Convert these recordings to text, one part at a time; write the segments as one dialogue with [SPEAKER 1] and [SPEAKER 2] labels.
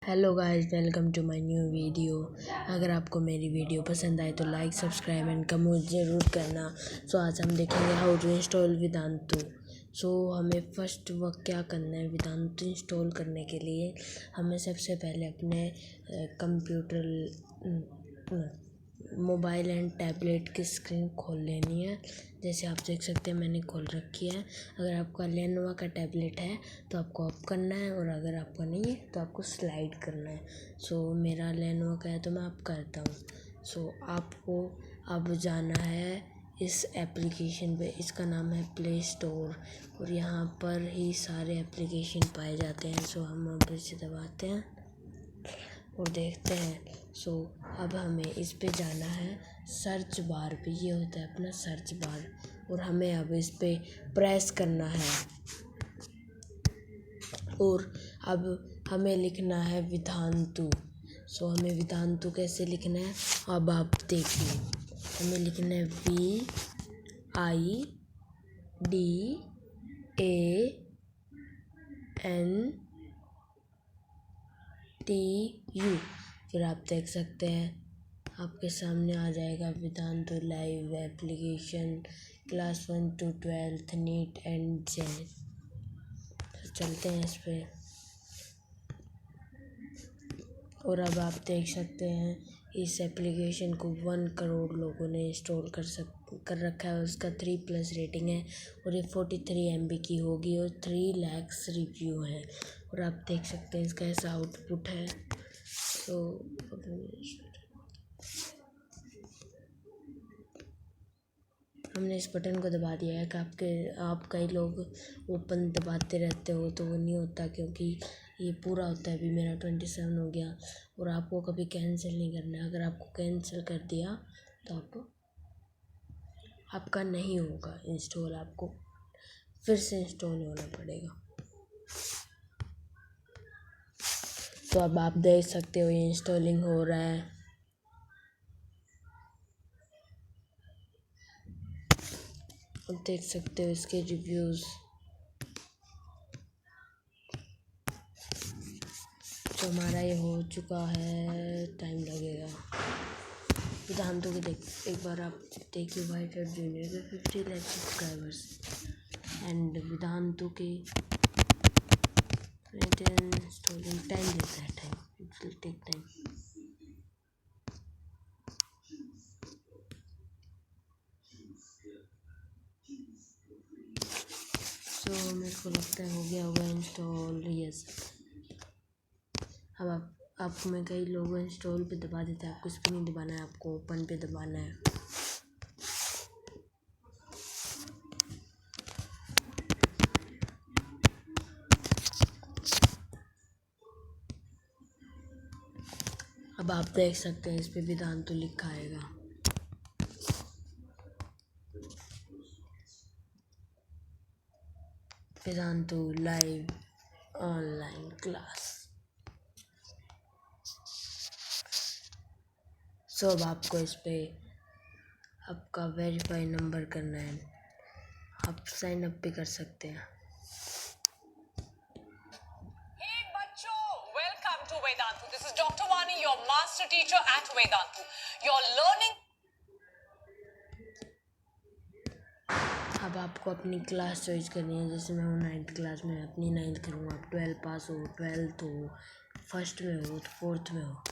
[SPEAKER 1] Hello guys, welcome to my new video. अगर आपको मेरी वीडियो पसंद आए तो लाइक, सब्सक्राइब एंड कमेंट ज़रूर करना। सो आज हम देखेंगे हाउ टू इंस्टॉल विदांतु। सो हमें फर्स्ट वर्क क्या करना है। विदांतु इंस्टॉल करने के लिए हमें सबसे पहले अपने कंप्यूटर मोबाइल एंड टैबलेट की स्क्रीन खोल लेनी है। जैसे आप देख सकते हैं मैंने खोल रखी है। अगर आपका लेनोवो का टैबलेट है तो आपको ऑफ करना है, और अगर आपका नहीं है तो आपको स्लाइड करना है। सो मेरा लेनोवो का है तो मैं आप करता हूँ। सो आपको अब जाना है इस एप्लीकेशन पे। इसका नाम है प्ले स्टोर, और यहाँ पर ही सारे एप्लीकेशन पाए जाते हैं। सो हम अब इसे दबाते हैं और देखते हैं। सो अब हमें इस पे जाना है सर्च बार पे। ये होता है अपना सर्च बार, और हमें अब इस पे प्रेस करना है। और अब हमें लिखना है विधांतु। सो हमें विधांतु कैसे लिखना है अब आप देखिए। हमें लिखना है VIDANTU। फिर आप देख सकते हैं आपके सामने आ जाएगा Vedantu live application class 1 to 12 NEET and JEE. तो चलते हैं इस पे, और अब आप देख सकते हैं इस एप्लीकेशन को 1 करोड़ लोगों ने इंस्टॉल कर रखा है। उसका 3+ रेटिंग है, और ये 43 MB की होगी, और 3 लाख रिव्यू हैं। और आप देख सकते हैं इसका ऐसा आउटपुट है। तो हमने इस बटन को दबा दिया है कि आप कई लोग ओपन दबाते रहते हो तो वो नहीं होता, क्योंकि ये पूरा होता है। अभी मेरा 27 हो गया, और आपको कभी कैंसिल नहीं करना है। अगर आपको कैंसिल कर दिया तो आपका नहीं होगा इंस्टॉल, आपको फिर से इंस्टॉल होना पड़ेगा। तो अब आप देख सकते हो ये इंस्टॉलिंग हो रहा है। अब देख सकते हो इसके रिव्यूज़। तो हमारा ये हो चुका है, टाइम लगेगा। विधांतु के एक बार आप देखिए वाइट एड जूनियर के 50 लाख सब्सक्राइबर्स एंड विधांतु के इंस्टॉलिंग टाइम देता है। Time it will take time. So मेरे को लगता है हो गया होगा इंस्टॉल। यस। अब आप में कई लोग इंस्टॉल पे दबा देते हैं, आपको इस पर नहीं दबाना है, आपको ओपन पे दबाना है। अब आप देख सकते हैं इस पे विधांतु लिखा आएगा। विधांतु लाइव ऑनलाइन क्लास। सो अब आपको इस पे आपका वेरीफाई नंबर करना है। आप साइन अप भी कर सकते हैं।
[SPEAKER 2] Hey बच्चों, welcome to Vedantu. This is Dr. Vani, your master teacher at Vedantu. You're learning.
[SPEAKER 1] अब आपको अपनी क्लास चॉइस करनी है। जैसे मैं हूँ 9th क्लास में, अपनी 9th करूँगा। आप 12 पास हो, 12th हो, 1st में हो, 4th में हो।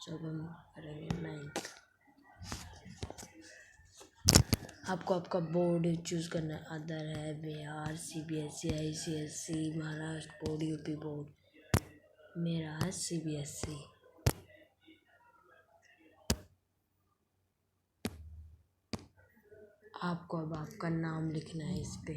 [SPEAKER 1] सब हम करेंगे 9th। आपको आपका बोर्ड चूज़ करना है। अदर है, Bihar, CBSE, ICSE, Maharashtra board, UP board. मेरा है CBSE। आपको अब आपका नाम लिखना है इस पे।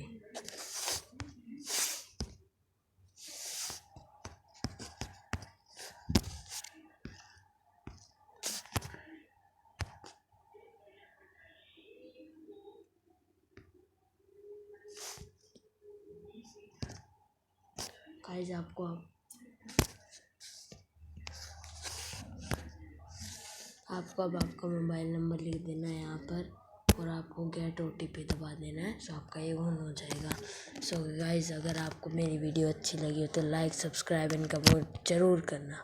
[SPEAKER 1] गाइस आपको अब आपका मोबाइल नंबर लिख देना है यहाँ पर। और आपको गेट OTP दबा देना है, सो आपका ये ऑन हो जाएगा। सो गाइस, अगर आपको मेरी वीडियो अच्छी लगी हो तो लाइक, सब्सक्राइब एंड कमेंट जरूर करना।